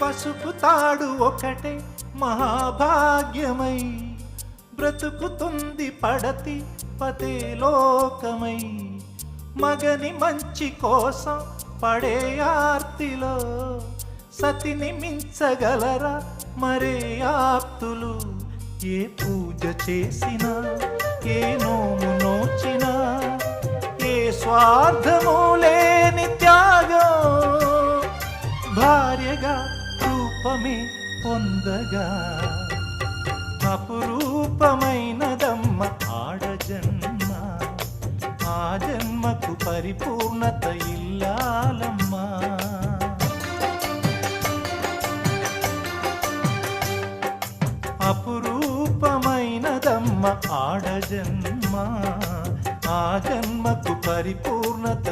పసుపు తాడు ఒకటే మహాభాగ్యమై బ్రతుకుతుంది పడతి పదే లోకమై. మగని మంచి కోసం పడే ఆర్తిలో సతిని మించగలరా మరే ఆప్తులు. ఏ పూజ చేసినా ఏ నోము నోచినా ఏ స్వార్థము లేని త్యాగం భార్యగా రూపమే పొందగా. అపురూపమైనదమ్మ ఆడజన్మ, ఆ జన్మకు పరిపూర్ణత ఇల్లాలమ్మా. అపురూపమైనదమ్మ ఆడజన్మ, ఆ జన్మకు పరిపూర్ణత